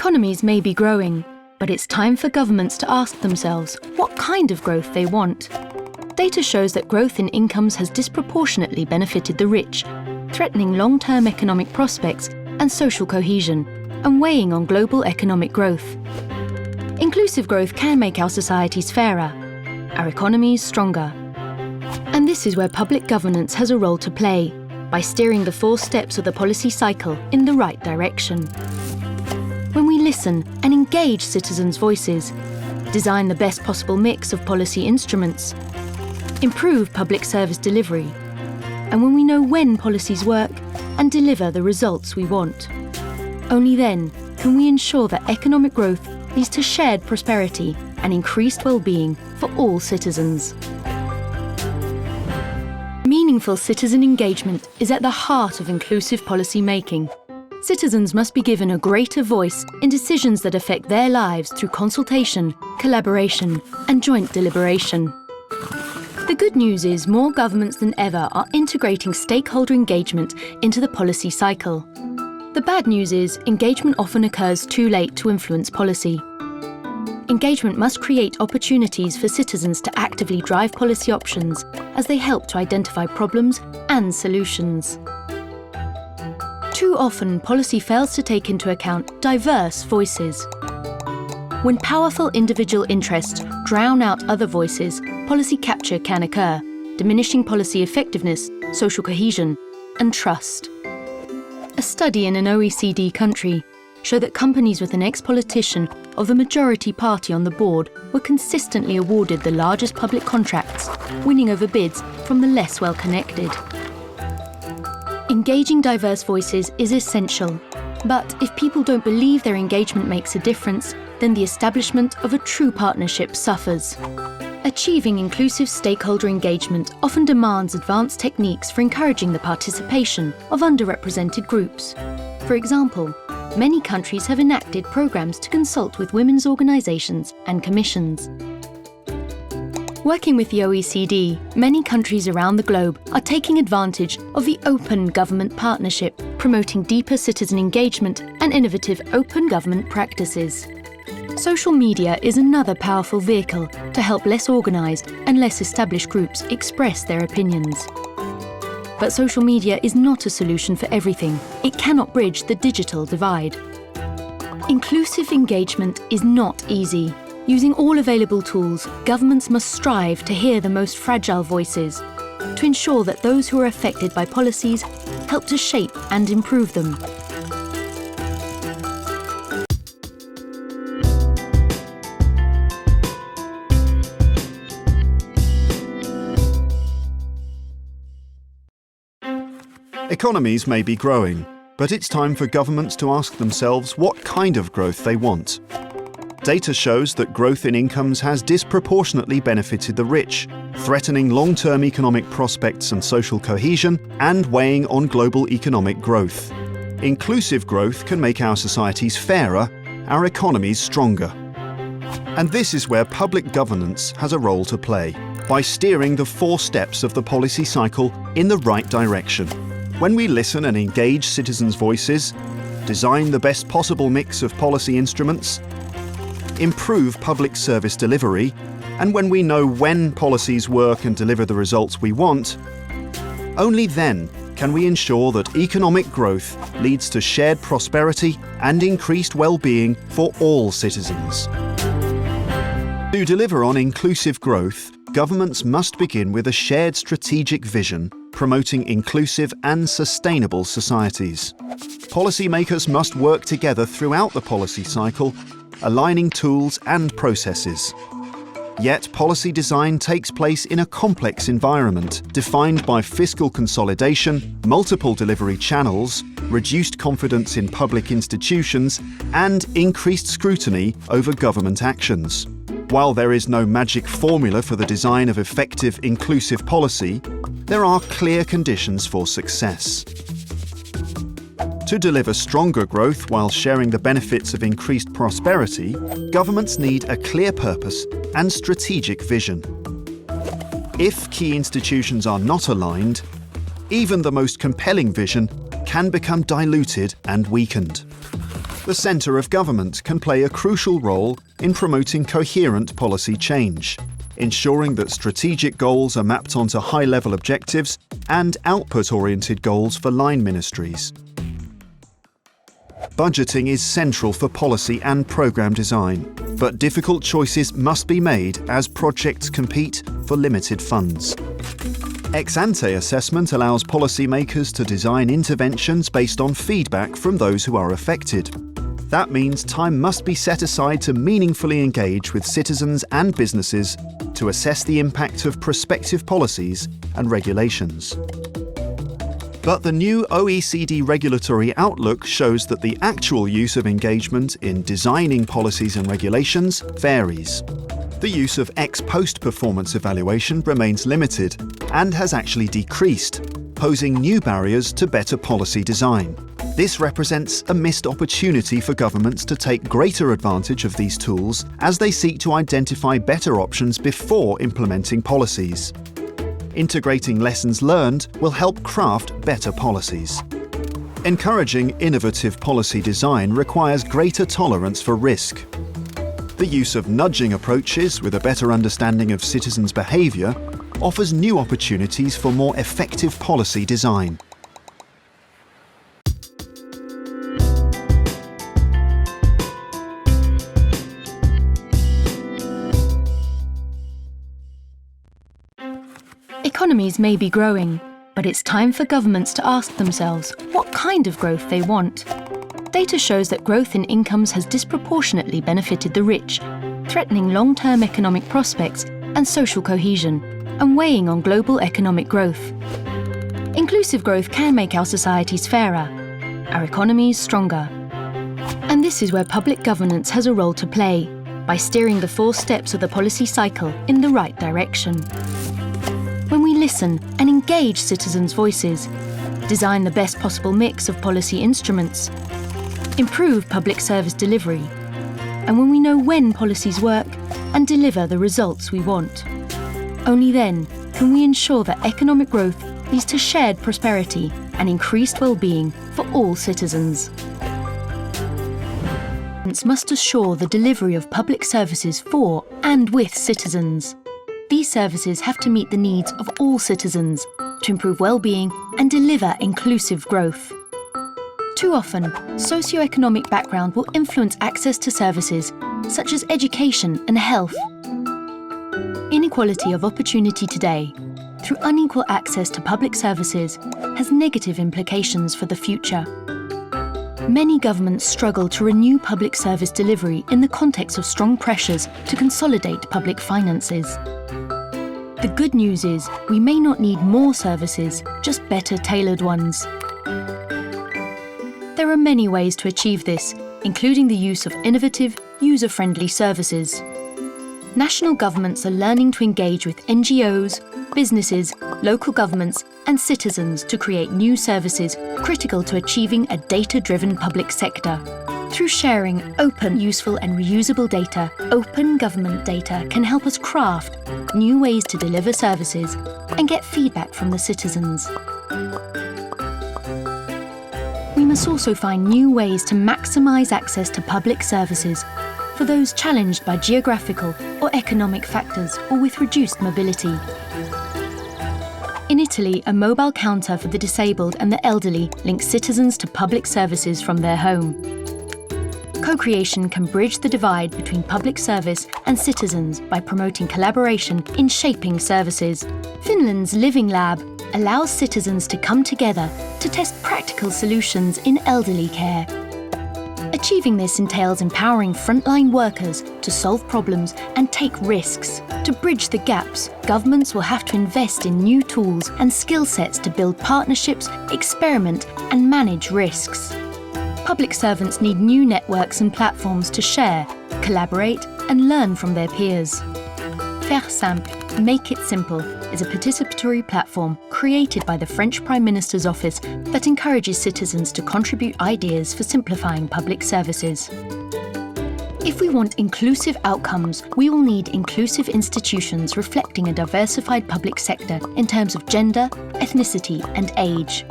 Economies may be growing, but it's time for governments to ask themselves what kind of growth they want. Data shows that growth in incomes has disproportionately benefited the rich, threatening long-term economic prospects and social cohesion, and weighing on global economic growth. Inclusive growth can make our societies fairer, our economies stronger. And this is where public governance has a role to play, by steering the 4 steps of the policy cycle in the right direction. When we listen and engage citizens' voices, design the best possible mix of policy instruments, improve public service delivery, and when we know when policies work and deliver the results we want. Only then can we ensure that economic growth leads to shared prosperity and increased well-being for all citizens. Meaningful citizen engagement is at the heart of inclusive policy making. Citizens must be given a greater voice in decisions that affect their lives through consultation, collaboration, and joint deliberation. The good news is more governments than ever are integrating stakeholder engagement into the policy cycle. The bad news is engagement often occurs too late to influence policy. Engagement must create opportunities for citizens to actively drive policy options as they help to identify problems and solutions. Too often, policy fails to take into account diverse voices. When powerful individual interests drown out other voices, policy capture can occur, diminishing policy effectiveness, social cohesion, and trust. A study in an OECD country showed that companies with an ex-politician of the majority party on the board were consistently awarded the largest public contracts, winning over bids from the less well-connected. Engaging diverse voices is essential, but if people don't believe their engagement makes a difference, then the establishment of a true partnership suffers. Achieving inclusive stakeholder engagement often demands advanced techniques for encouraging the participation of underrepresented groups. For example, many countries have enacted programs to consult with women's organisations and commissions. Working with the OECD, many countries around the globe are taking advantage of the Open Government Partnership, promoting deeper citizen engagement and innovative open government practices. Social media is another powerful vehicle to help less organised and less established groups express their opinions. But social media is not a solution for everything. It cannot bridge the digital divide. Inclusive engagement is not easy. Using all available tools, governments must strive to hear the most fragile voices, to ensure that those who are affected by policies help to shape and improve them. Economies may be growing, but it's time for governments to ask themselves what kind of growth they want. Data shows that growth in incomes has disproportionately benefited the rich, threatening long-term economic prospects and social cohesion, and weighing on global economic growth. Inclusive growth can make our societies fairer, our economies stronger. And this is where public governance has a role to play, by steering the 4 steps of the policy cycle in the right direction. When we listen and engage citizens' voices, design the best possible mix of policy instruments, improve public service delivery, and when we know when policies work and deliver the results we want, only then can we ensure that economic growth leads to shared prosperity and increased well-being for all citizens. To deliver on inclusive growth, governments must begin with a shared strategic vision promoting inclusive and sustainable societies. Policymakers must work together throughout the policy cycle, aligning tools and processes. Yet policy design takes place in a complex environment defined by fiscal consolidation, multiple delivery channels, reduced confidence in public institutions, and increased scrutiny over government actions. While there is no magic formula for the design of effective inclusive policy, there are clear conditions for success. To deliver stronger growth while sharing the benefits of increased prosperity, governments need a clear purpose and strategic vision. If key institutions are not aligned, even the most compelling vision can become diluted and weakened. The centre of government can play a crucial role in promoting coherent policy change, ensuring that strategic goals are mapped onto high-level objectives and output-oriented goals for line ministries. Budgeting is central for policy and programme design, but difficult choices must be made as projects compete for limited funds. Ex-ante assessment allows policymakers to design interventions based on feedback from those who are affected. That means time must be set aside to meaningfully engage with citizens and businesses to assess the impact of prospective policies and regulations. But the new OECD regulatory outlook shows that the actual use of engagement in designing policies and regulations varies. The use of ex-post performance evaluation remains limited and has actually decreased, posing new barriers to better policy design. This represents a missed opportunity for governments to take greater advantage of these tools as they seek to identify better options before implementing policies. Integrating lessons learned will help craft better policies. Encouraging innovative policy design requires greater tolerance for risk. The use of nudging approaches with a better understanding of citizens' behaviour offers new opportunities for more effective policy design. Economies may be growing, but it's time for governments to ask themselves what kind of growth they want. Data shows that growth in incomes has disproportionately benefited the rich, threatening long-term economic prospects and social cohesion, and weighing on global economic growth. Inclusive growth can make our societies fairer, our economies stronger. And this is where public governance has a role to play, by steering the 4 steps of the policy cycle in the right direction. When we listen and engage citizens' voices, design the best possible mix of policy instruments, improve public service delivery, and when we know when policies work and deliver the results we want. Only then can we ensure that economic growth leads to shared prosperity and increased well-being for all citizens. Governments must assure the delivery of public services for and with citizens. These services have to meet the needs of all citizens to improve well-being and deliver inclusive growth. Too often, socio-economic background will influence access to services such as education and health. Inequality of opportunity today, through unequal access to public services, has negative implications for the future. Many governments struggle to renew public service delivery in the context of strong pressures to consolidate public finances. The good news is we may not need more services, just better tailored ones. There are many ways to achieve this, including the use of innovative, user-friendly services. National governments are learning to engage with NGOs, businesses, local governments, and citizens to create new services critical to achieving a data-driven public sector. Through sharing open, useful and reusable data, open government data can help us craft new ways to deliver services and get feedback from the citizens. We must also find new ways to maximise access to public services for those challenged by geographical or economic factors or with reduced mobility. In Italy, a mobile counter for the disabled and the elderly links citizens to public services from their home. Co-creation can bridge the divide between public service and citizens by promoting collaboration in shaping services. Finland's Living Lab allows citizens to come together to test practical solutions in elderly care. Achieving this entails empowering frontline workers to solve problems and take risks. To bridge the gaps, governments will have to invest in new tools and skill sets to build partnerships, experiment, and manage risks. Public servants need new networks and platforms to share, collaborate, and learn from their peers. Faire simple, Make It Simple, is a participatory platform created by the French Prime Minister's office that encourages citizens to contribute ideas for simplifying public services. If we want inclusive outcomes, we will need inclusive institutions reflecting a diversified public sector in terms of gender, ethnicity, and age.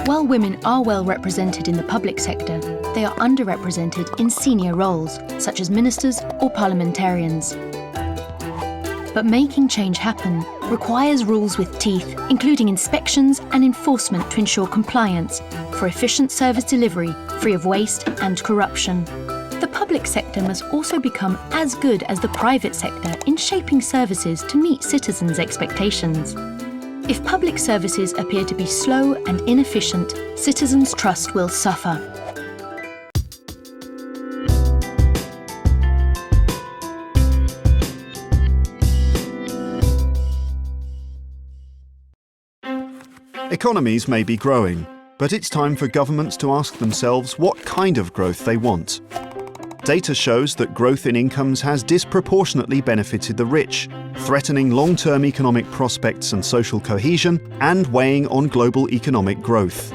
While women are well represented in the public sector, they are underrepresented in senior roles, such as ministers or parliamentarians. But making change happen requires rules with teeth, including inspections and enforcement to ensure compliance for efficient service delivery, free of waste and corruption. The public sector must also become as good as the private sector in shaping services to meet citizens' expectations. If public services appear to be slow and inefficient, citizens' trust will suffer. Economies may be growing, but it's time for governments to ask themselves what kind of growth they want. Data shows that growth in incomes has disproportionately benefited the rich, threatening long-term economic prospects and social cohesion, and weighing on global economic growth.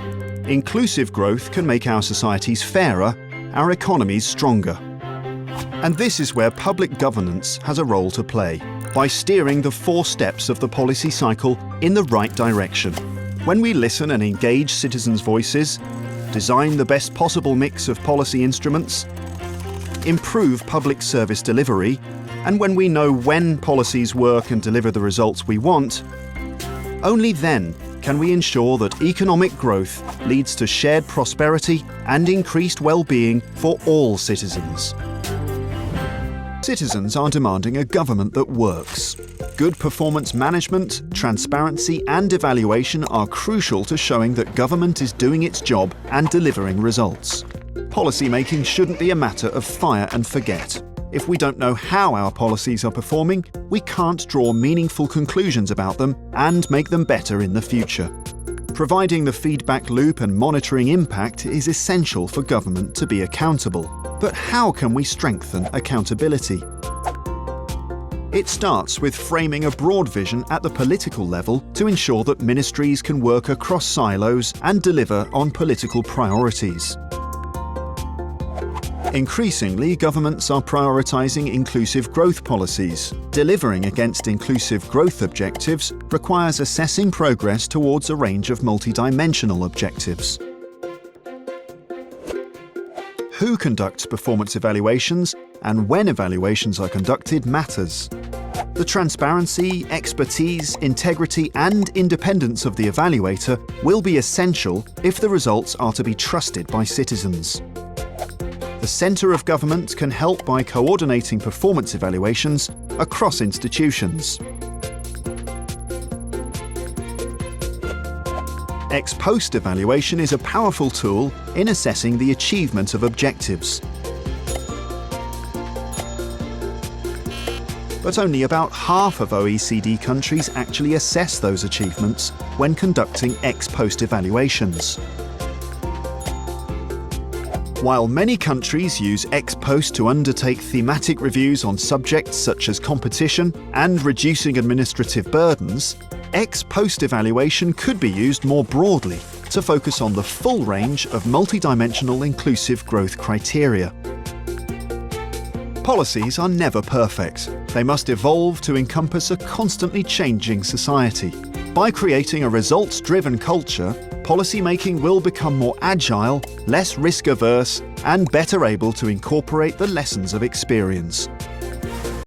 Inclusive growth can make our societies fairer, our economies stronger. And this is where public governance has a role to play, by steering the 4 steps of the policy cycle in the right direction. When we listen and engage citizens' voices, design the best possible mix of policy instruments, improve public service delivery, and when we know when policies work and deliver the results we want, only then can we ensure that economic growth leads to shared prosperity and increased well-being for all citizens. Citizens are demanding a government that works. Good performance management, transparency and evaluation are crucial to showing that government is doing its job and delivering results. Policy making shouldn't be a matter of fire and forget. If we don't know how our policies are performing, we can't draw meaningful conclusions about them and make them better in the future. Providing the feedback loop and monitoring impact is essential for government to be accountable. But how can we strengthen accountability? It starts with framing a broad vision at the political level to ensure that ministries can work across silos and deliver on political priorities. Increasingly, governments are prioritising inclusive growth policies. Delivering against inclusive growth objectives requires assessing progress towards a range of multidimensional objectives. Who conducts performance evaluations and when evaluations are conducted matters. The transparency, expertise, integrity and independence of the evaluator will be essential if the results are to be trusted by citizens. The centre of government can help by coordinating performance evaluations across institutions. Ex post evaluation is a powerful tool in assessing the achievement of objectives. But only about half of OECD countries actually assess those achievements when conducting ex post evaluations. While many countries use ex post to undertake thematic reviews on subjects such as competition and reducing administrative burdens, ex post evaluation could be used more broadly to focus on the full range of multidimensional inclusive growth criteria. Policies are never perfect. They must evolve to encompass a constantly changing society. By creating a results-driven culture, policymaking will become more agile, less risk-averse, and better able to incorporate the lessons of experience.